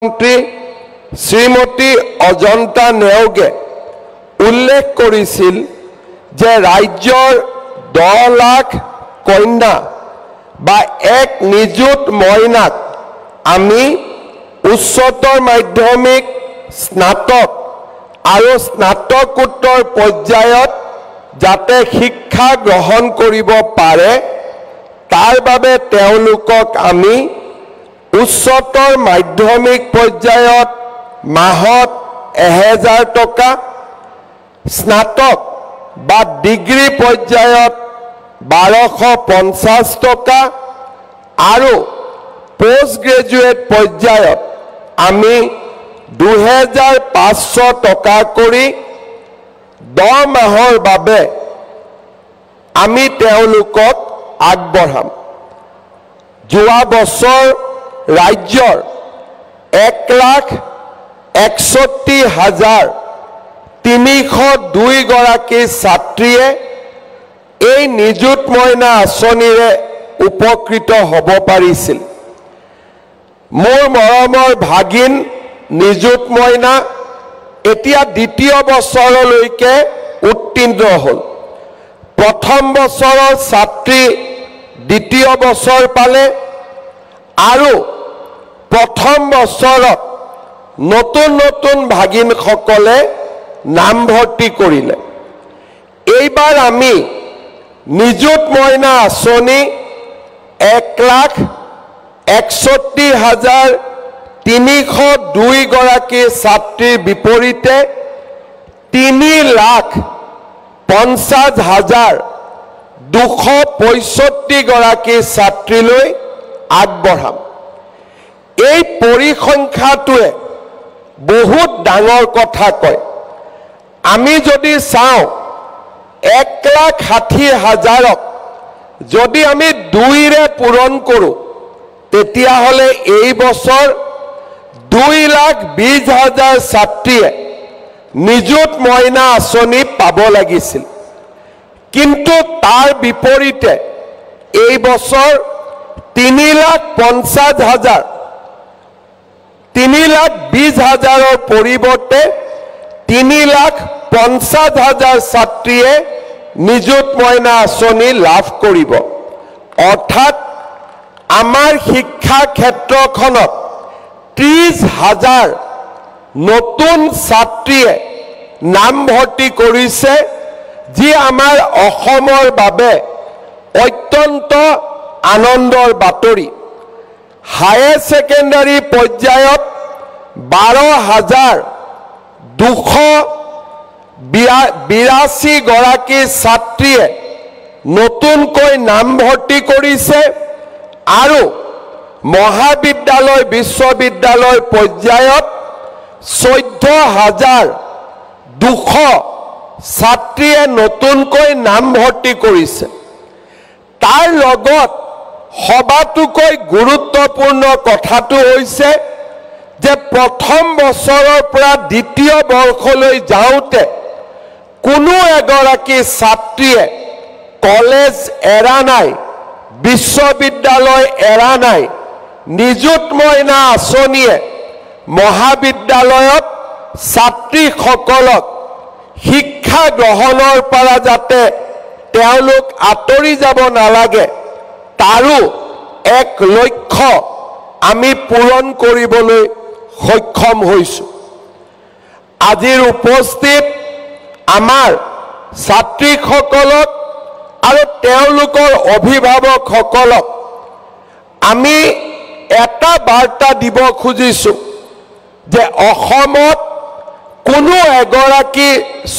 মন্ত্ৰী শ্ৰীমতী অজন্তা নেওগে উল্লেখ কৰিছিল যে ৰাজ্যৰ 10 লাখ কন্যা বা এক নিযুত মইনাক আমি উচ্চতৰ মাধ্যমিক স্নাতক আৰু স্নাতকোত্তৰ পৰ্যায়ত যাতে শিক্ষা গ্ৰহণ কৰিব পাৰে তাৰ বাবে তেওঁলোকক আমি উচ্চতৰ মাধ্যমিক পৰ্যায়ত মাহত 1000 টকা স্নাতক বা ডিগ্ৰী পৰ্যায়ত 1250 টকা আৰু পোষ্ট গ্ৰেজুৱেট পৰ্যায়ত আমি 2500 টকা কৰি 10 মাহৰ বাবে আমি তেওঁলোকক আগবঢ়াম। যোৱা বছৰ ৰাজ্যৰ 1,61,302 গৰাকী ছাত্ৰীয়ে এই নিযুত মইনা আঁচনিৰে উপকৃত হ'ব পাৰিছিল। মোৰ মৰমৰ ভাগিন নিযুত মইনা এতিয়া দ্বিতীয় বছৰলৈকে উত্তীৰ্ণ হ'ল। প্ৰথম বছৰৰ ছাত্ৰী দ্বিতীয় বছৰ পালে আৰু প্ৰথম বছৰত নতুন নতুন ভাগিনসকলে নামভৰ্তি কৰিলে। এইবাৰ আমি নিযুত মইনা আঁচনি 1,61,302 গৰাকী ছাত্ৰীৰ বিপৰীতে 3,50,265 গৰাকী ছাত্ৰীলৈ আগবঢ়াম। এই পৰিসংখ্যাটোৱে বহুত ডাঙৰ কথা কয়। আমি যদি চাওঁ 1,60,000ক যদি আমি 2ৰে পূৰণ কৰোঁ তেতিয়াহ'লে এই বছৰ 2,20,000 ছাত্ৰীয়ে নিযুত মইনা আঁচনি পাব লাগিছিল। কিন্তু তাৰ বিপৰীতে এই বছৰ 3,50,000 3,20,000ৰ পৰিৱৰ্তে 3,50,000 ছাত্ৰীয়ে নিযুত মইনা আঁচনি লাভ কৰিব। অৰ্থাৎ আমাৰ শিক্ষা ক্ষেত্ৰখনত 30,000 নতুন ছাত্ৰীয়ে নামভৰ্তি কৰিছে, যি আমাৰ অসমৰ বাবে অত্যন্ত আনন্দৰ বাতৰি। হায়াৰ ছেকেণ্ডাৰী পৰ্যায়ত 12,282 গৰাকী ছাত্ৰীয়ে নতুনকৈ নামভৰ্তি কৰিছে আৰু মহাবিদ্যালয় বিশ্ববিদ্যালয় পৰ্যায়ত 14,200 ছাত্ৰীয়ে নতুনকৈ নামভৰ্তি কৰিছে। তাৰ লগত সবাতোকৈ গুৰুত্বপূৰ্ণ কথাটো হৈছে যে প্ৰথম বছৰৰ পৰা দ্বিতীয় বৰ্ষলৈ যাওঁতে কোনো এগৰাকী ছাত্ৰীয়ে কলেজ এৰা নাই, বিশ্ববিদ্যালয় এৰা নাই। নিযুত মইনা আঁচনিয়ে মহাবিদ্যালয়ত ছাত্ৰীসকলক শিক্ষা গ্ৰহণৰ পৰা যাতে তেওঁলোক আঁতৰি যাব নালাগে তাৰো এক লক্ষ্য আমি পূৰণ কৰিবলৈ সক্ষম হৈছোঁ। আজিৰ উপস্থিত আমাৰ ছাত্ৰীসকলক আৰু তেওঁলোকৰ অভিভাৱকসকলক আমি এটা বাৰ্তা দিব খুজিছোঁ যে অসমত কোনো এগৰাকী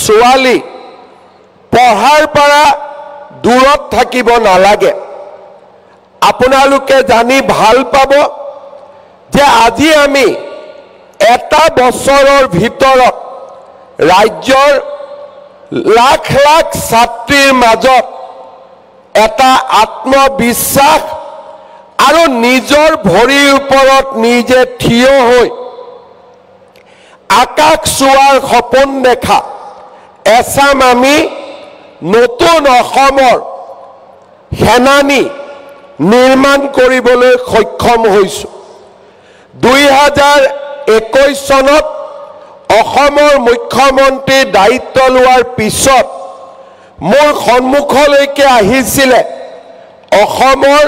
ছোৱালী পঢ়াৰ পৰা দূৰত থাকিব নালাগে। আপোনালোকে জানি ভাল পাব যে আজি আমি এটা বছৰৰ ভিতৰত ৰাজ্যৰ লাখ লাখ ছাত্ৰীৰ মাজত এটা আত্মবিশ্বাস আৰু নিজৰ ভৰিৰ ওপৰত নিজে থিয় হৈ আকাশ চোৱাৰ সপোন দেখা এচাম আমি নতুন অসমৰ সেনানী নিৰ্মাণ কৰিবলৈ সক্ষম হৈছোঁ। 2021 চনত অসমৰ মুখ্যমন্ত্ৰী দায়িত্ব লোৱাৰ পিছত মোৰ সন্মুখলৈকে আহিছিলে অসমৰ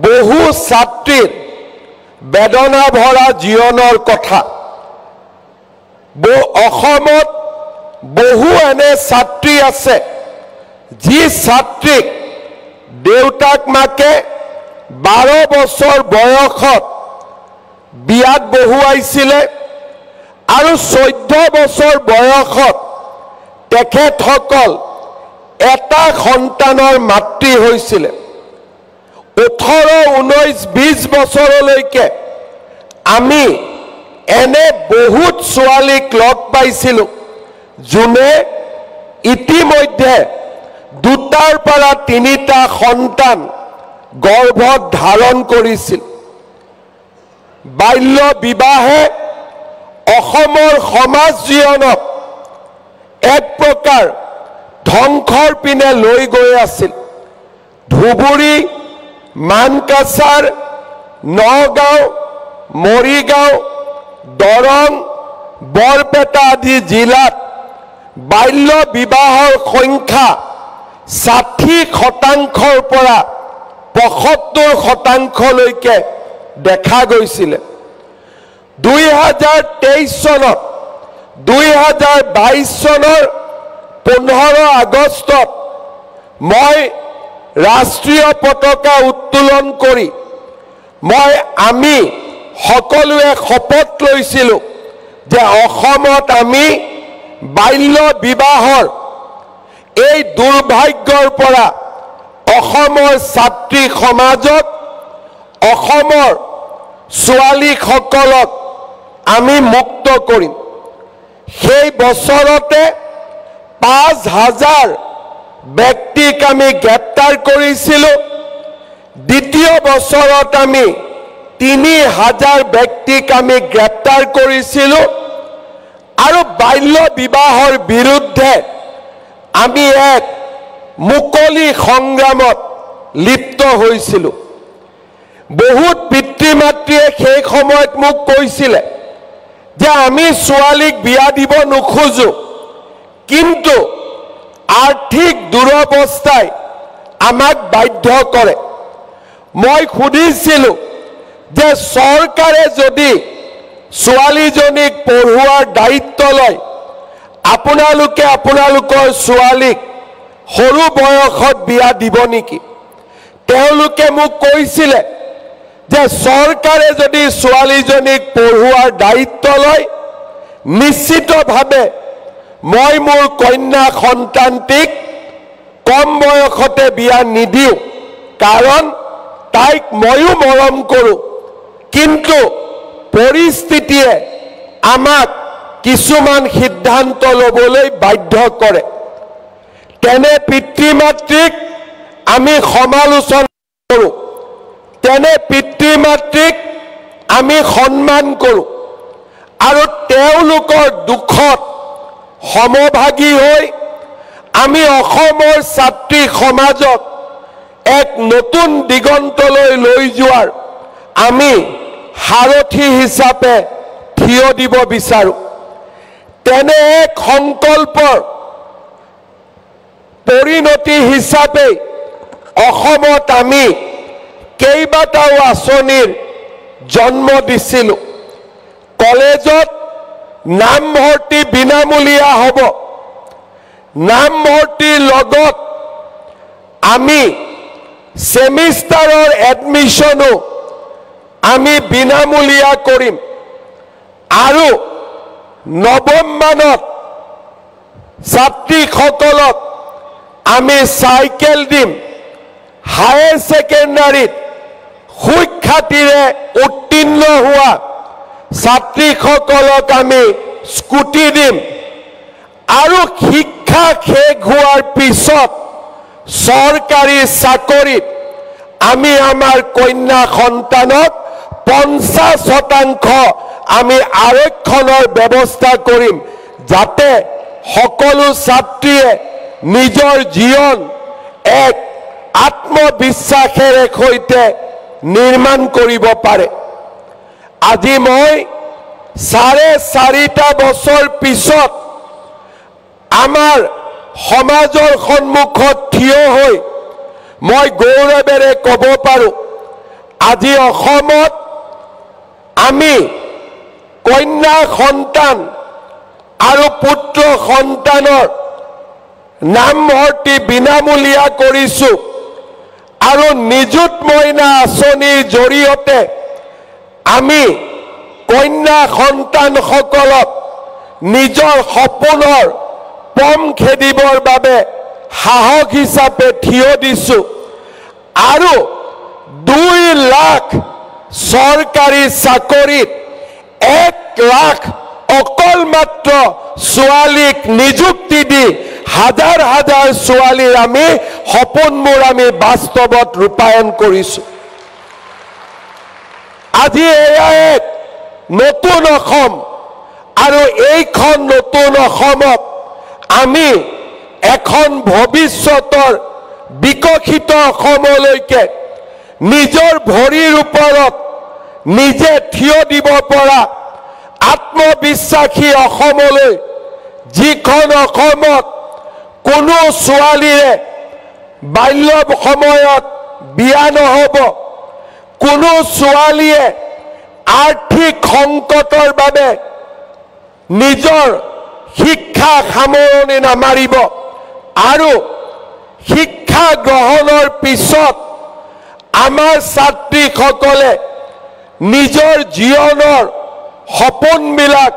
বহু ছাত্ৰীৰ বেদনা ভৰা জীৱনৰ কথা। অসমত বহু এনে ছাত্ৰী আছে যি ছাত্ৰীক দেউতাক মাকে 12 বছৰ বয়সত বিয়াত বহুৱাইছিলে আৰু 14 বছৰ বয়সত তেখেতসকল এটা সন্তানৰ মাতৃ হৈছিলে। 18, 19, 20 বছৰলৈকে আমি এনে বহুত ছোৱালীক লগ পাইছিলোঁ যোনে ইতিমধ্যে 2টাৰ পৰা 3টা সন্তান গৰ্ভত ধাৰণ কৰিছিল। বাল্য বিবাহে অসমৰ সমাজ জীৱনক এক প্ৰকাৰ ধ্বংসৰ পিনে লৈ গৈ আছিল। ধুবুৰী, মানকাছাৰ, নগাঁও, মৰিগাঁও, দৰং, বৰপেটা আদি জিলাত বাল্য বিবাহৰ সংখ্যা 60% পৰা 75%লৈকে দেখা গৈছিলে। 2023 চনত 2022 চনৰ 15 আগষ্টত মই ৰাষ্ট্ৰীয় পতাকা উত্তোলন কৰি আমি সকলোৱে শপত লৈছিলোঁ যে অসমত আমি বাল্য বিবাহৰ এই দুৰ্ভাগ্যৰ পৰা অসমৰ ছাত্ৰী সমাজক অসমৰ ছোৱালীসকলক আমি মুক্ত কৰিম। সেই বছৰতে 5,000 ব্যক্তিক আমি গ্ৰেপ্তাৰ কৰিছিলোঁ। দ্বিতীয় বছৰত আমি 3,000 ব্যক্তিক আমি গ্ৰেপ্তাৰ কৰিছিলোঁ আৰু বাল্য বিবাহৰ বিৰুদ্ধে আমি এক মুকলি সংগ্ৰামত লিপ্ত হৈছিলোঁ। বহুত পিতৃ মাতৃয়ে সেই সময়ত মোক কৈছিলে যে আমি ছোৱালীক বিয়া দিব নোখোজো, কিন্তু আৰ্থিক দুৰৱস্থাই আমাক বাধ্য কৰে। মই সুধিছিলোঁ যে চৰকাৰে যদি ছোৱালীজনীক পঢ়ুৱাৰ দায়িত্ব লয়, আপোনালোকে আপোনালোকৰ ছোৱালীক সৰু বয়সত বিয়া দিব নেকি? তেওঁলোকে মোক কৈছিলে যে চৰকাৰে যদি ছোৱালীজনীক পঢ়ুৱাৰ দায়িত্ব লয়, নিশ্চিতভাৱে মই মোৰ কন্যা সন্তানটিক কম বয়সতে বিয়া নিদিওঁ, কাৰণ তাইক ময়ো মৰম কৰোঁ। কিন্তু পৰিস্থিতিয়ে আমাক কিছুমান সিদ্ধান্ত ল'বলৈ বাধ্য কৰে। তেনে পিতৃ মাতৃক আমি সমালোচনা কৰোঁ, তেনে পিতৃ মাতৃক আমি সন্মান কৰোঁ আৰু তেওঁলোকৰ দুখত সমভাগী হৈ আমি অসমৰ ছাত্ৰী সমাজক এক নতুন দিগন্তলৈ লৈ যোৱাৰ আমি সাৰথী হিচাপে থিয় দিব বিচাৰোঁ। তেনে এক সংকল্পৰ পৰিণতি হিচাপে অসমত আমি কেইবাটাও আঁচনিৰ জন্ম দিছিলোঁ। কলেজত নামভৰ্তি বিনামূলীয়া হ'ব। নামভৰ্তিৰ লগত আমি সেমিষ্টাৰৰ এডমিশ্যনো আমি বিনামূলীয়া কৰিম আৰু নৱম মানত ছাত্ৰীসকলক আমি চাইকেল দিম। হায়াৰ ছেকেণ্ডাৰীত সুখ্যাতিৰে উত্তীৰ্ণ হোৱা ছাত্ৰীসকলক আমি স্কুটি দিম আৰু শিক্ষা শেষ হোৱাৰ পিছত চৰকাৰী চাকৰিত আমি আমাৰ কন্যা সন্তানক 50% আমি আৰক্ষণৰ ব্যৱস্থা কৰিম, যাতে সকলো ছাত্ৰীয়ে নিজৰ জীৱন এক আত্মবিশ্বাসেৰে সৈতে নিৰ্মাণ কৰিব পাৰে। আজি মই 4.5 বছৰ পিছত আমাৰ সমাজৰ সন্মুখত থিয় হৈ মই গৌৰৱেৰে ক'ব পাৰোঁ আজি অসমত আমি কন্যা সন্তান আৰু পুত্ৰ সন্তানৰ নামভৰ্তি বিনামূলীয়া কৰিছোঁ আৰু নিযুত মইনা আঁচনিৰ জৰিয়তে আমি কন্যা সন্তানসকলক নিজৰ সপোনৰ পম খেদিবৰ বাবে সাহস হিচাপে থিয় দিছোঁ আৰু 2 লাখ চৰকাৰী চাকৰিত 1 লাখ অকল মাত্ৰ ছোৱালীক নিযুক্তি দি হাজাৰ হাজাৰ ছোৱালীৰ আমি সপোনবোৰ আমি বাস্তৱত ৰূপায়ণ কৰিছোঁ আজি এয়া এক নতুন অসম আৰু এইখন নতুন অসমত আমি এখন ভৱিষ্যতৰ বিকশিত অসমলৈকে নিজৰ ভৰিৰ ওপৰত নিজে থিয় দিব পৰা আত্মবিশ্বাসী অসমলৈ যিখন অসমত কোনো ছোৱালীৰে বাল্য সময়ত বিয়া নহ'ব কোনো ছোৱালীয়ে আৰ্থিক সংকটৰ বাবে নিজৰ শিক্ষা সামৰণি নামাৰিব আৰু শিক্ষা গ্ৰহণৰ পিছত আমাৰ ছাত্ৰীসকলে নিজৰ জীৱনৰ সপোনবিলাক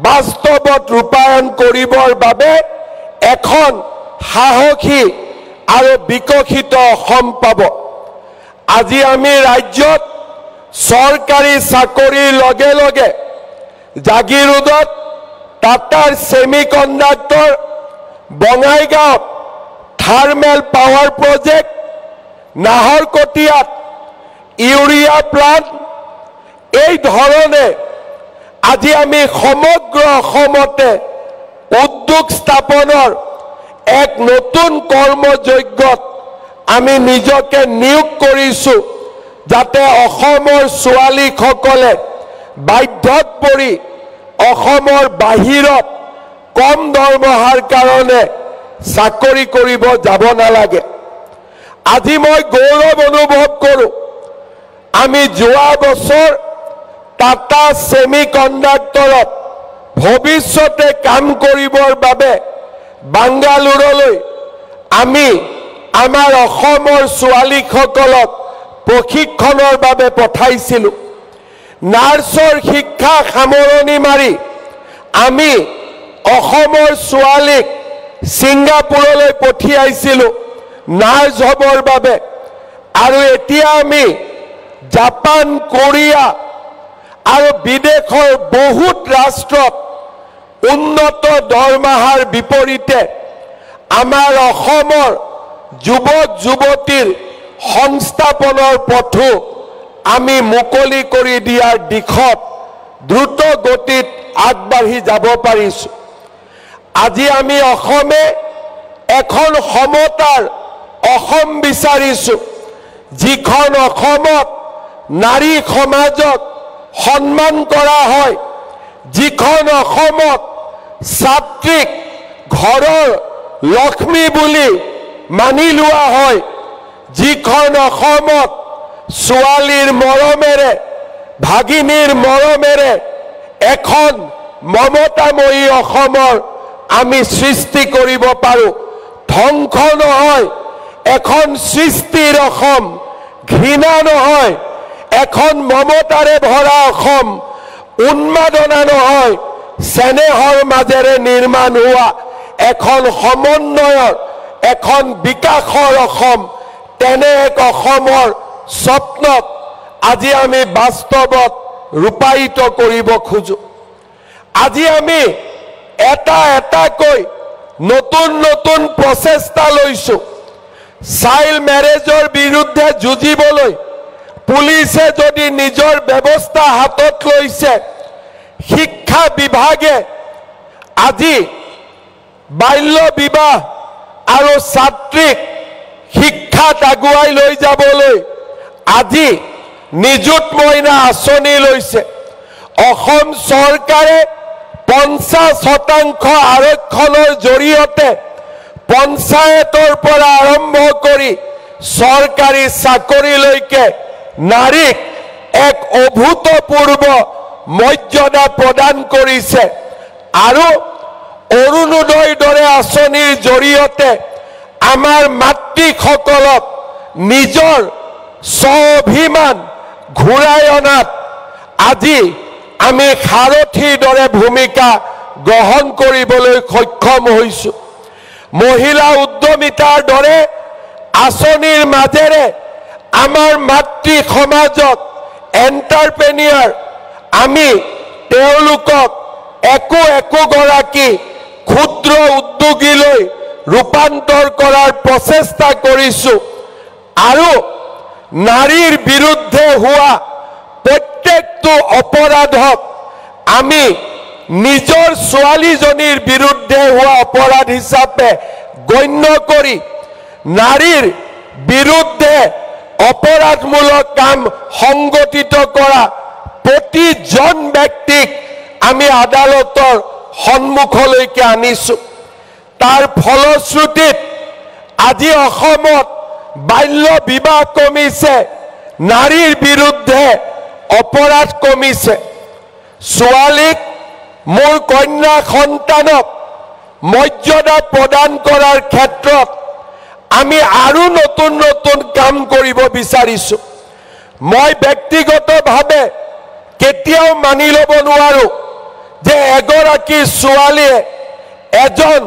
বাস্তৱত ৰূপায়ণ কৰিবৰ বাবে এখন সাহসী আৰু বিকশিত অসম পাব আজি আমি ৰাজ্যত চৰকাৰী চাকৰিৰ লগে লগে জাগিৰোডত টাটাৰ ছেমিকণ্ডাক্টৰ বঙাইগাঁৱত থাৰ্মেল পাৱাৰ প্ৰজেক্ট নাহৰকটীয়াত ইউৰিয়া প্লাণ্ট এই ধৰণে আজি আমি সমগ্ৰ অসমতে উদ্যোগ স্থাপনৰ এক নতুন কৰ্মযজ্ঞত আমি নিজকে নিয়োগ কৰিছোঁ যাতে অসমৰ ছোৱালীসকলে বাধ্যত পৰি অসমৰ বাহিৰত কম দৰমহাৰ কাৰণে চাকৰি কৰিব যাব নালাগে আজি মই গৌৰৱ অনুভৱ কৰোঁ আমি যোৱা বছৰ টাটা ছেমিকণ্ডাক্টৰত ভৱিষ্যতে কাম কৰিবৰ বাবে বাংগালুৰুলৈ আমি আমাৰ অসমৰ ছোৱালীসকলক প্ৰশিক্ষণৰ বাবে পঠাইছিলোঁ নাৰ্ছৰ শিক্ষা সামৰণি মাৰি আমি অসমৰ ছোৱালীক ছিংগাপুৰলৈ পঠিয়াইছিলোঁ নাৰ্ছ হ'বৰ বাবে আৰু এতিয়া আমি জাপান কোৰিয়া আৰু বিদেশৰ বহুত ৰাষ্ট্ৰত উন্নত দৰমহাৰ বিপৰীতে আমাৰ অসমৰ যুৱক যুৱতীৰ সংস্থাপনৰ পথো আমি মুকলি কৰি দিয়াৰ দিশত দ্ৰুত গতিত আগবাঢ়ি যাব পাৰিছোঁ আজি আমি অসমে এখন সমতাৰ অসম বিচাৰিছোঁ যিখন অসমত নাৰী সমাজক সন্মান কৰা হয় যিখন অসমত ছাত্ৰীক ঘৰৰ লক্ষ্মী বুলি মানি লোৱা হয় যিখন অসমত ছোৱালীৰ মৰমেৰে ভাগিনীৰ মৰমেৰে এখন মমতাময়ী অসমৰ আমি সৃষ্টি কৰিব পাৰোঁ ধ্বংস নহয় এখন সৃষ্টিৰ অসম ঘৃণা নহয় এখন মমতাৰে ভৰা অসম উন্মাদনা নহয় স্নেহৰ মাজেৰে নিৰ্মাণ হোৱা এখন সমন্বয়ৰ এখন বিকাশৰ অসম তেনে এক অসমৰ স্বপ্নক আজি আমি বাস্তৱত ৰূপায়িত কৰিব খোজো আজি আমি এটা এটাকৈ নতুন নতুন প্ৰচেষ্টা লৈছোঁ চাইল্ড মেৰেজৰ বিৰুদ্ধে যুঁজিবলৈ পুলিচে যদি নিজৰ ব্যৱস্থা হাতত লৈছে শিক্ষা বিভাগে আজি বাল্য বিবাহ আৰু ছাত্ৰীক শিক্ষাত আগুৱাই লৈ যাবলৈ আজি নিযুত মইনা আঁচনি লৈছে অসম চৰকাৰে 50% আৰক্ষণৰ জৰিয়তে পঞ্চায়তৰ পৰা আৰম্ভ কৰি চৰকাৰী চাকৰিলৈকে নাৰীক এক অভূতপূৰ্ব মৰ্যাদা প্ৰদান কৰিছে আৰু অৰুণোদয়ৰ দৰে আঁচনিৰ জৰিয়তে আমাৰ মাতৃসকলক নিজৰ স্বাভিমান ঘূৰাই অনাত আজি আমি সাৰথীৰ দৰে ভূমিকা গ্ৰহণ কৰিবলৈ সক্ষম হৈছোঁ। মহিলা উদ্যমিতাৰ দৰে আঁচনিৰ মাজেৰে আমাৰ মাতৃ সমাজক এণ্টাৰপ্ৰেনিয়ৰ আমি তেওঁলোকক একোগৰাকী ক্ষুদ্ৰ উদ্যোগীলৈ ৰূপান্তৰ কৰাৰ প্ৰচেষ্টা কৰিছোঁ আৰু নাৰীৰ বিৰুদ্ধে হোৱা প্ৰত্যেকটো অপৰাধক আমি নিজৰ ছোৱালীজনীৰ বিৰুদ্ধে হোৱা অপৰাধ হিচাপে গণ্য কৰি নাৰীৰ বিৰুদ্ধে অপৰাধমূলক কাম সংগঠিত কৰা প্ৰতিজন ব্যক্তিক আমি আদালতৰ সন্মুখলৈকে আনিছোঁ। তাৰ ফলশ্ৰুতিত আজি অসমত বাল্য বিবাহ কমিছে, নাৰীৰ বিৰুদ্ধে অপৰাধ কমিছে। ছোৱালীক মোৰ কন্যা সন্তানক মৰ্যাদা প্ৰদান কৰাৰ ক্ষেত্ৰত আমি আৰু নতুন নতুন কাম কৰিব বিচাৰিছোঁ। মই ব্যক্তিগতভাৱে কেতিয়াও মানি ল'ব নোৱাৰো যে এগৰাকী ছোৱালীয়ে এজন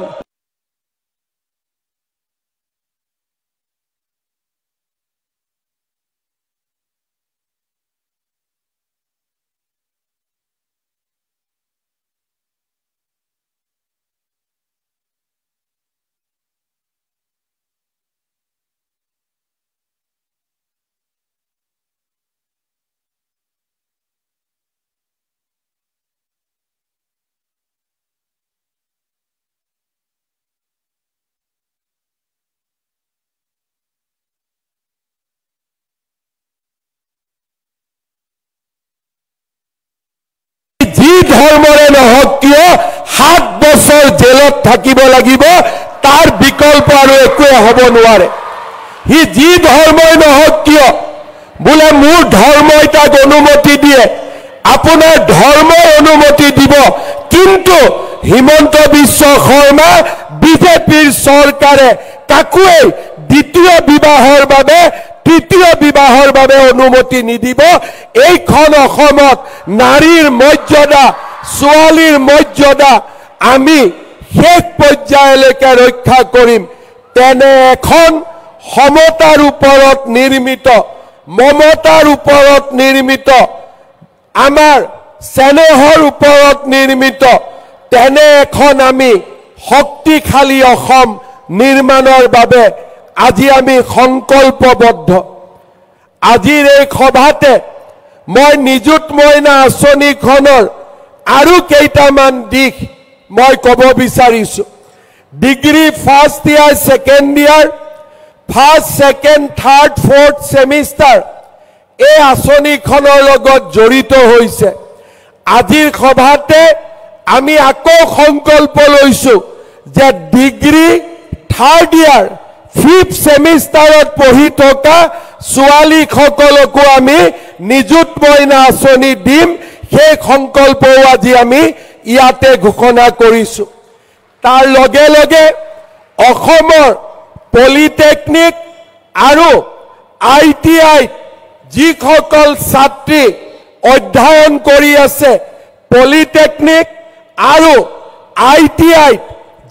যি ধৰ্মৰে নহওক কিয় 7 বছৰ জেলত থাকিব লাগিব, তাৰ বিকল্প আৰু একোৱে হ'ব নোৱাৰে। সি যি ধৰ্মই নহওক কিয় বোলে মোৰ ধৰ্মই তাক অনুমতি দিয়ে, আপোনাৰ ধৰ্মই অনুমতি দিব, কিন্তু হিমন্ত বিশ্ব শৰ্মা বিজেপিৰ চৰকাৰে কাকোৱে দ্বিতীয় বিবাহৰ বাবে তৃতীয় বিবাহৰ বাবে অনুমতি নিদিব। এইখন অসমত নাৰীৰ মৰ্যাদা, ছোৱালীৰ মৰ্যাদা আমি শেষ পৰ্যায়লৈকে ৰক্ষা কৰিম। তেনে এখন সমতাৰ ওপৰত নিৰ্মিত, মমতাৰ ওপৰত নিৰ্মিত, আমাৰ স্নেহৰ ওপৰত নিৰ্মিত তেনে এখন আমি শক্তিশালী অসম নিৰ্মাণৰ বাবে আজি আমি সংকল্পবদ্ধ। আজিৰ এই সভাতে মই নিযুত মইনা আঁচনিখনৰ আৰু কেইটামান দিশ মই ক'ব বিচাৰিছোঁ। Degree first year, second year, first, second, third, fourth semester এই আঁচনিখনৰ লগত জড়িত হৈছে। আজিৰ সভাতে আমি আকৌ সংকল্প লৈছোঁ যে ডিগ্ৰী থাৰ্ড ইয়াৰ, ফিফ্থ ছেমিষ্টাৰত পঢ়ি থকা ছোৱালীসকলকো আমি নিযুত মইনা আঁচনি দিম। সেই সংকল্পও আজি আমি ইয়াতে ঘোষণা কৰিছোঁ। তাৰ লগে লগে অসমৰ পলিটেকনিক আৰু ITI যিসকল ছাত্ৰী অধ্যয়ন কৰি আছে, পলিটেকনিক আৰু ITI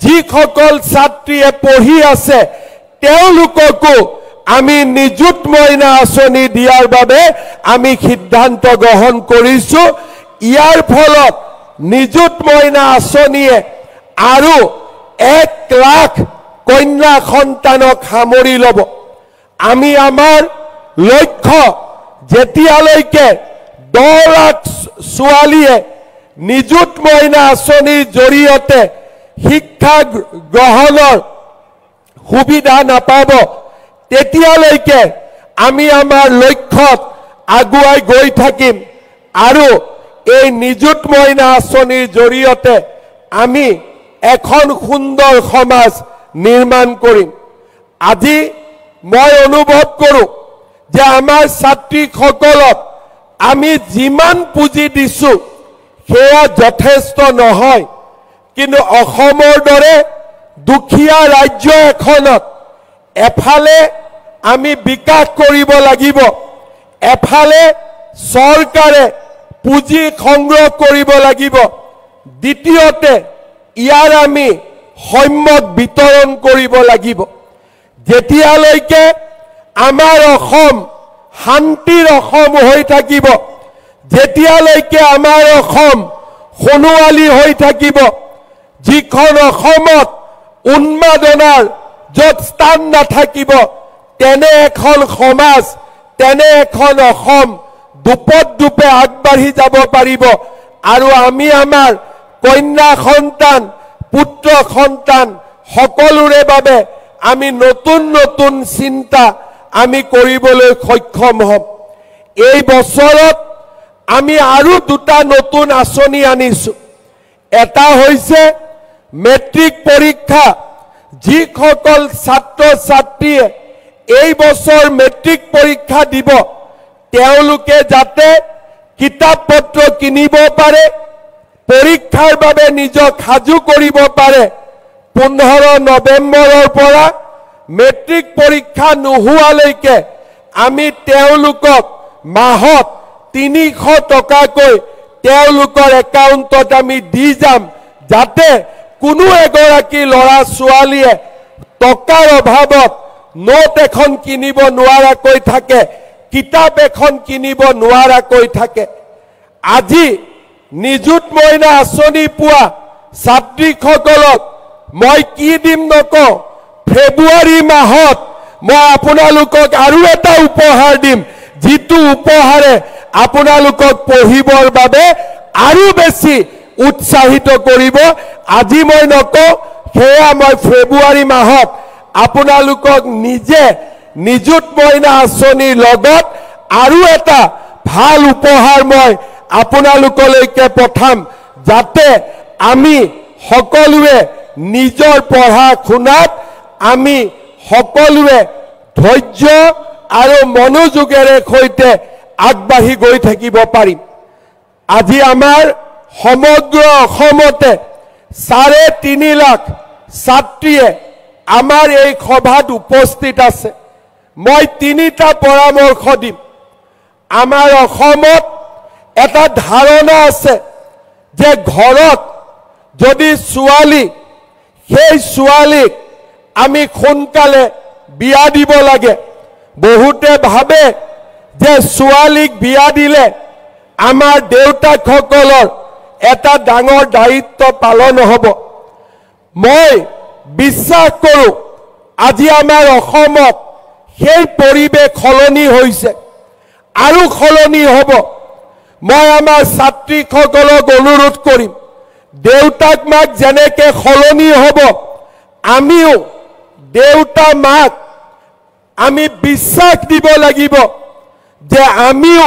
যিসকল ছাত্ৰীয়ে পঢ়ি আছে, তেওঁলোককো আমি নিযুত মইনা আঁচনি দিয়াৰ বাবে আমি সিদ্ধান্ত গ্ৰহণ কৰিছোঁ। ইয়াৰ ফলত নিযুত মইনা আঁচনিয়ে আৰু 1 লাখ কন্যা সন্তানক সামৰি ল'ব। আমি আমাৰ লক্ষ্য যেতিয়ালৈকে 10 লাখ ছোৱালীয়ে নিযুত মইনা আঁচনিৰ জৰিয়তে শিক্ষা গ্ৰহণৰ সুবিধা নাপাব, তেতিয়ালৈকে আমি আমাৰ লক্ষ্যত আগুৱাই গৈ থাকিম আৰু এই নিযুত মইনা আঁচনিৰ জৰিয়তে আমি এখন সুন্দৰ সমাজ নিৰ্মাণ কৰিম। আজি মই অনুভৱ কৰোঁ যে আমাৰ ছাত্ৰীসকলক আমি যিমান পুঁজি দিছোঁ সেয়া যথেষ্ট নহয়, কিন্তু অসমৰ দৰে দুখীয়া ৰাজ্য এখনত এফালে আমি বিকাশ কৰিব লাগিব, এফালে চৰকাৰে পুঁজি সংগ্ৰহ কৰিব লাগিব, দ্বিতীয়তে ইয়াৰ আমি সম্যক বিতৰণ কৰিব লাগিব। যেতিয়ালৈকে আমাৰ অসম শান্তিৰ অসম হৈ থাকিব, যেতিয়ালৈকে আমাৰ অসম সোণোৱালী হৈ থাকিব, যিখন অসমত উন্মাদনাৰ য'ত স্থান নাথাকিব, তেনে এখন সমাজ, তেনে এখন অসম দুপে আগবাঢ়ি যাব পাৰিব। আৰু আমি আমাৰ কন্যা সন্তান, পুত্ৰ সন্তান সকলোৰে বাবে আমি নতুন নতুন চিন্তা আমি কৰিবলৈ সক্ষম হ'ম। এই বছৰত আমি আৰু দুটা নতুন আঁচনি আনিছোঁ। এটা হৈছে মেট্ৰিক পৰীক্ষা। যিসকল ছাত্ৰ ছাত্ৰীয়ে এই বছৰ মেট্ৰিক পৰীক্ষা দিব, তেওঁলোকে যাতে কিতাপ পত্ৰ কিনিব পাৰে, পৰীক্ষাৰ বাবে নিজক সাজু কৰিব পাৰে। 15 নৱেম্বৰৰ পৰা মেট্ৰিক পৰীক্ষা নোহোৱালৈকে আমি তেওঁলোকক মাহত 300 টকাকৈ তেওঁলোকৰ একাউণ্টত আমি দি যাম, যাতে কোনো এগৰাকী ল'ৰা ছোৱালীয়ে টকাৰ অভাৱত নোট এখন কিনিব নোৱাৰাকৈ থাকে, কিতাপ এখন কিনিব নোৱাৰাকৈ থাকে। আজি নিযুত মইনা আঁচনি পোৱা ছাত্ৰীসকলক মই কি দিম নকওঁ, ফেব্ৰুৱাৰী মাহত মই আপোনালোকক আৰু এটা উপহাৰ দিম, যিটো উপহাৰে আপোনালোকক পঢ়িবৰ বাবে আৰু বেছি উৎসাহিত কৰিব। আজি মই নকওঁ, সেয়া মই ফেব্ৰুৱাৰী মাহত আপোনালোকক নিজে নিযুত মইনা আঁচনিৰ লগত আৰু এটা ভাল উপহাৰ মই আপোনালোকলৈকে পঠাম, যাতে আমি সকলোৱে নিজৰ পঢ়া শুনাত আমি সকলোৱে ধৈৰ্য আৰু মনোযোগেৰে সৈতে আগবাঢ়ি গৈ থাকিব পাৰিম। আজি আমাৰ সমগ্ৰ অসমতে 3.5 লাখ ছাত্ৰীয়ে আমাৰ এই সভাত উপস্থিত আছে। মই 3টা পৰামৰ্শ দিম। আমাৰ অসমত এটা ধাৰণা আছে যে ঘৰত যদি ছোৱালী, সেই ছোৱালীক আমি সোনকালে বিয়া দিব লাগে। বহুতে ভাবে যে ছোৱালীক বিয়া দিলে আমাৰ দেউতাকসকলৰ এটা ডাঙৰ দায়িত্ব পালন হ'ব। মই বিশ্বাস কৰোঁ আজি আমাৰ অসমত সেই পৰিৱেশ সলনি হৈছে আৰু সলনি হ'ব। মই আমাৰ ছাত্ৰীসকলক অনুৰোধ কৰিম, দেউতাক মাক যেনেকৈ সলনি হ'ব, আমিও দেউতা মাক আমি বিশ্বাস দিব লাগিব যে আমিও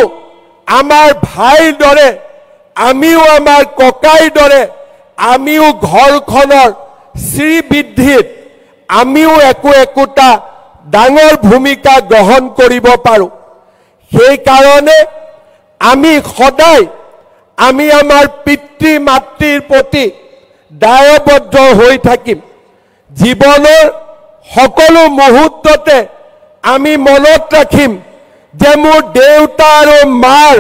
আমাৰ ভাইৰ দৰে, আমিও আমাৰ ককাইৰ দৰে, আমিও ঘৰখনৰ শ্ৰীবৃদ্ধিত আমিও একোটা ডাঙৰ ভূমিকা গ্ৰহণ কৰিব পাৰোঁ। সেইকাৰণে আমি সদায় আমি আমাৰ পিতৃ মাতৃৰ প্ৰতি দায়বদ্ধ হৈ থাকিম। জীৱনৰ সকলো মুহূৰ্ততে আমি মনত ৰাখিম যে মোৰ দেউতা আৰু মাৰ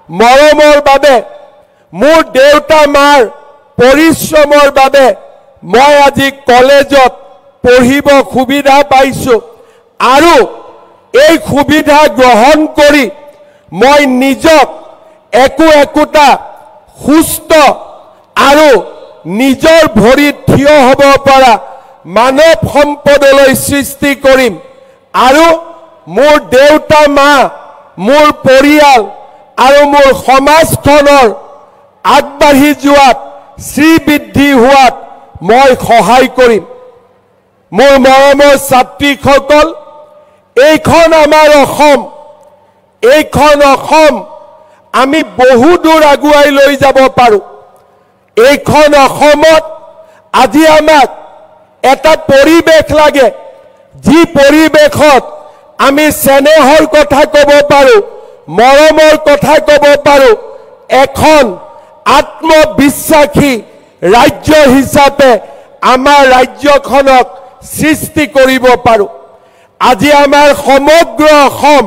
মৰমৰ বাবে, মোৰ দেউতা মাৰ পৰিশ্ৰমৰ বাবে মই আজি কলেজত পঢ়িব সুবিধা পাইছোঁ, আৰু এই সুবিধা গ্ৰহণ কৰি মই নিজক একোটা সুস্থ আৰু নিজৰ ভৰিত থিয় হ'ব পৰা মানৱ সম্পদলৈ সৃষ্টি কৰিম। আৰু মোৰ দেউতা মা, মোৰ পৰিয়াল আৰু মোৰ সমাজখনৰ আগবাঢ়ি যোৱাত, শ্ৰীবৃদ্ধি হোৱাত মই সহায় কৰিম। মোৰ মৰমৰ ছাত্ৰীসকল, এইখন আমাৰ অসম, এইখন অসম আমি বহু দূৰ আগুৱাই লৈ যাব পাৰোঁ। এইখন অসমত আজি আমাক এটা পৰিৱেশ লাগে, যি পৰিৱেশত আমি স্নেহৰ কথা ক'ব পাৰোঁ, মৰমৰ কথা ক'ব পাৰোঁ, এখন আত্মবিশ্বাসী ৰাজ্য হিচাপে আমাৰ ৰাজ্যখনক সৃষ্টি কৰিব পাৰোঁ। আজি আমাৰ সমগ্ৰ অসম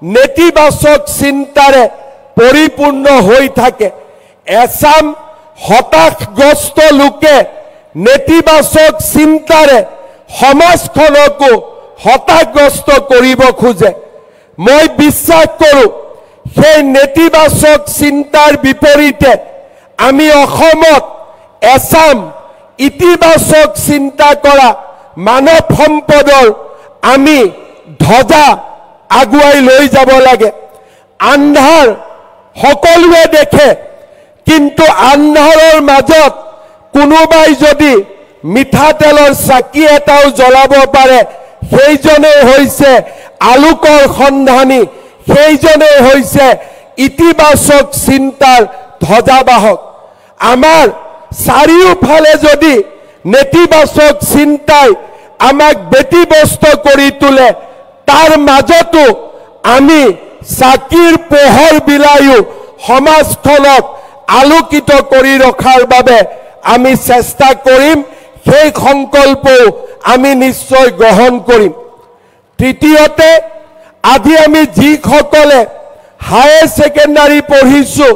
নেতিবাচক চিন্তাৰে পৰিপূৰ্ণ হৈ থাকে। এছাম হতাশগ্ৰস্ত লোকে নেতিবাচক চিন্তাৰে সমাজখনকো হতাশগ্ৰস্ত কৰিব খোজে। মই বিশ্বাস কৰোঁ সেই নেতিবাচক চিন্তাৰ বিপৰীতে আমি অসমত এছাম ইতিবাচক চিন্তা কৰা মানৱ সম্পদৰ আমি ধ্বজা আগুৱাই লৈ যাব লাগে। আন্ধাৰ সকলোৱে দেখে, কিন্তু আন্ধাৰৰ মাজত কোনোবাই যদি মিঠাতেলৰ চাকি এটাও জ্বলাব পাৰে, সেইজনে হৈছে আলোকৰ সন্ধানী, সেইজনে হৈছে ইতিবাচক চিন্তাৰ ধ্বজাবাহক। আমাৰ চাৰিওফালে যদি নেতিবাচক চিন্তাই আমাক ব্যতিব্যস্ত কৰি তোলে, তাৰ মাজতো আমি চাকিৰ পোহৰ বিলায়ো সমাজখনক আলোকিত কৰি ৰখাৰ বাবে আমি চেষ্টা কৰিম। সেই সংকল্পও আমি নিশ্চয় গ্ৰহণ কৰিম। তৃতীয়তে, আজি আমি যিসকলে হায়াৰ ছেকেণ্ডাৰী পঢ়িছোঁ,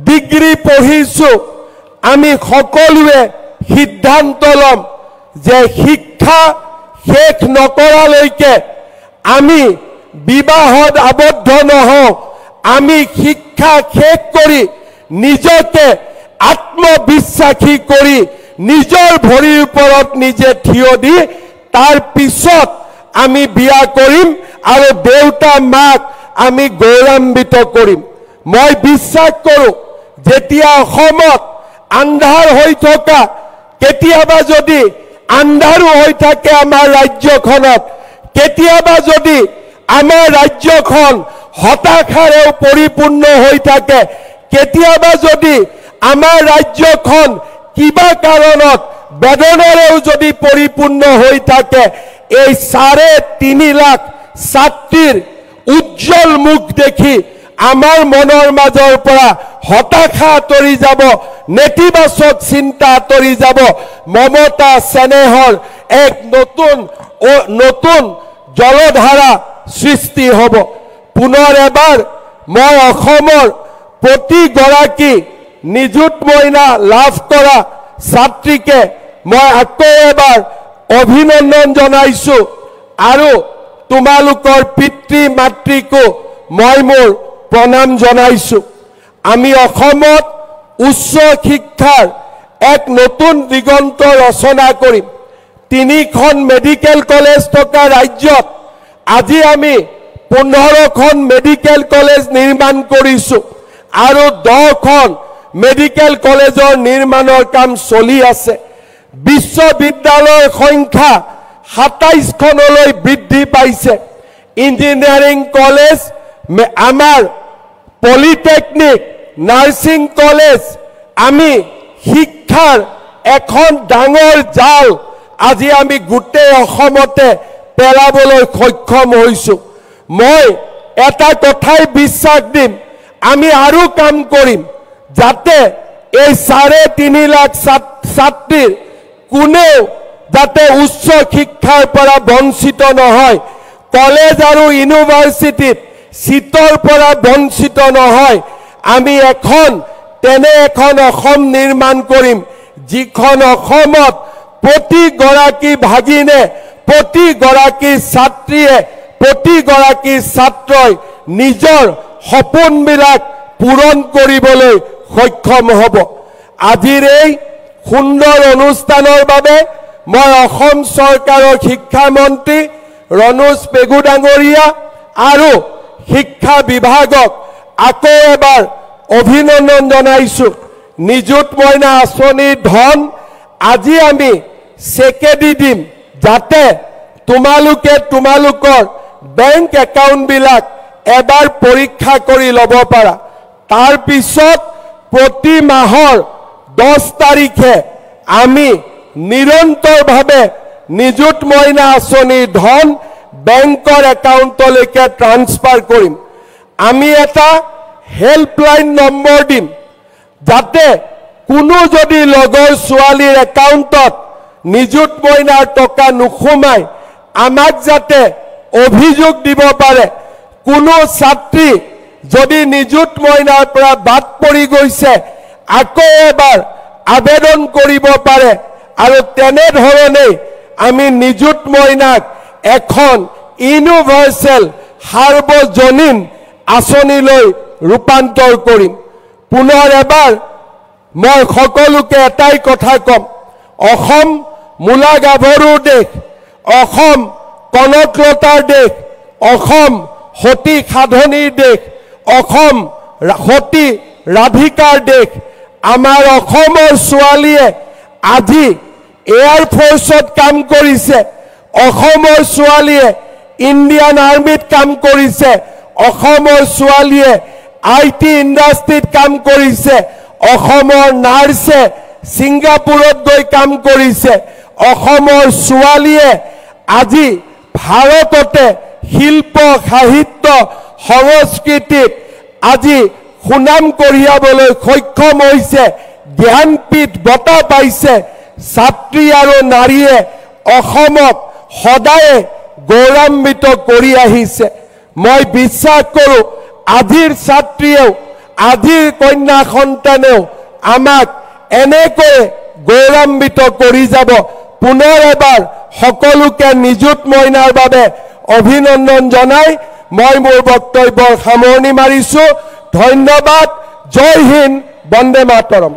ডিগ্ৰী পঢ়িছোঁ, আমি সকলোৱে সিদ্ধান্ত ল'ম যে শিক্ষা শেষ নকৰালৈকে আমি বিবাহত আবদ্ধ নহওঁ। আমি শিক্ষা শেষ কৰি নিজকে আত্মবিশ্বাসী কৰি নিজৰ ভৰিৰ ওপৰত নিজে থিয় দি তাৰ পিছত আমি বিয়া কৰিম আৰু দেউতা মাক আমি গৌৰৱান্বিত কৰিম। মই বিশ্বাস কৰোঁ যেতিয়া অসমত আন্ধাৰ হৈ থকা, কেতিয়াবা যদি আন্ধাৰো হৈ থাকে আমাৰ ৰাজ্যখনত, কেতিয়াবা যদি আমাৰ ৰাজ্যখন হতাশাৰেও পৰিপূৰ্ণ হৈ থাকে, কেতিয়াবা যদি আমাৰ ৰাজ্যখন কিবা কাৰণত বেদনাৰেও যদি পৰিপূৰ্ণ হৈ থাকে, এই 3.5 লাখ ছাত্ৰীৰ উজ্জ্বল মুখ দেখি আমাৰ মনৰ মাজৰ পৰা হতাশা আঁতৰি যাব, নেতিবাচক চিন্তা আঁতৰি যাব, মমতা স্নেহৰ এক নতুন জলধাৰা সৃষ্টি হ'ব। পুনৰ এবাৰ মই অসমৰ প্ৰতিগৰাকী নিযুত মইনা লাভ কৰা ছাত্ৰীকে মই আকৌ এবাৰ অভিনন্দন জনাইছোঁ আৰু তোমালোকৰ পিতৃ মাতৃকো মই মোৰ প্ৰণাম জনাইছোঁ। আমি অসমত উচ্চ শিক্ষাৰ এক নতুন দিগন্ত ৰচনা কৰিম। 3খন মেডিকেল কলেজ থকা ৰাজ্যত আজি আমি 15খন মেডিকেল কলেজ নিৰ্মাণ কৰিছোঁ আৰু 10খন মেডিকেল কলেজৰ নিৰ্মাণৰ কাম চলি আছে। বিশ্ববিদ্যালয়ৰ সংখ্যা 27খনলৈ বৃদ্ধি পাইছে। ইঞ্জিনিয়াৰিং কলেজ, আমাৰ পলিটেকনিক, নাৰ্ছিং কলেজ, আমি শিক্ষাৰ এখন ডাঙৰ জাল আজি আমি গোটেই অসমতে পেলাবলৈ সক্ষম হৈছোঁ। মই এটা কথাই বিশ্বাস দিম, আমি আৰু কাম কৰিম যাতে এই 3.5 লাখ ছাত্ৰীৰ কোনেও যাতে উচ্চ শিক্ষাৰ পৰা বঞ্চিত নহয়, কলেজ আৰু ইউনিভাৰ্চিটিত সিটৰ পৰা বঞ্চিত নহয়। আমি তেনে এখন অসম নিৰ্মাণ কৰিম, যিখন অসমত প্ৰতিগৰাকী ভাগিনে, প্ৰতিগৰাকী ছাত্ৰীয়ে, প্ৰতিগৰাকী ছাত্ৰই নিজৰ সপোনবিলাক পূৰণ কৰিবলৈ সক্ষম হ'ব। আজিৰ এই সুন্দৰ অনুষ্ঠানৰ বাবে মই অসম চৰকাৰৰ শিক্ষামন্ত্ৰী ৰণোজ পেগু ডাঙৰীয়া আৰু শিক্ষা বিভাগক আকৌ এবাৰ অভিনন্দন জনাইছোঁ। নিযুত মইনা আঁচনিৰ ধন আজি আমি চেকেদি দিম, যাতে তোমালোকে তোমালোকৰ বেংক একাউণ্টবিলাক এবাৰ পৰীক্ষা কৰি ল'ব পাৰা। तार पिছত प्रति माहर 10 तारिखे आमी निरंतर भावे निजुत मयना आसनी धन बैंकर एकाउंटলৈকে ट्रांसफार करिम आमी एटा हेल्पलाइन नम्बर दिम जाते कोनो जदि लगर स्वालीर एकाउंटत निजुत मयनार टका नुखुमाय आमाक जाते अभियोग দিব पारे कोनो छात्री जदि निजुत मयनार পৰা বাদ পৰি গৈছে আকৌ এবাৰ आवेदन करिब पारे आरो तेने धरणे आमी निजुत मयनाक एखन यूनिवर्सल सार्वजनीन आसनीলৈ रूपांतर करिम पुनर एबार मैं सकलोके एटाई कथा कम अखम मूला गाभरूर देश अखम कनकलतार देश अखम सती साधनीर देश अखम सती राधिकार देश आमार अखमर छोवालीये आजि एयारफोर्सत काम करिছে अखमर छोवालीये इंडियन आर्मीत काम करिছে अखमर छोवालीये आईटी इंडास्ट्रीत काम करिছে अखमर नार्से सिंगापुरत गई काम करिছে अखमर छोवालीये आजि भारतते शिल्प साहित्य संस्कृतित आजि सुनाम कढ़ियाबले सक्षम होइছে ज्ञानपीठ बटा पाइছে छात्री आरो नारीये अखमक सदाय गौरवान्वित करि आहिছে मैं विश्वास करो आजिर छात्रीये आजिर कन्या सन्तानेও आमाक এনেকৈ गौरवान्वित करि যাব पुनर एबार सकलोके निजुत मयनार बारे अभिनंदन जनाई मैं मोर बक्तव्यर सामरणी मारिছো धन्यवाद जय हिंद वंदे मातरम।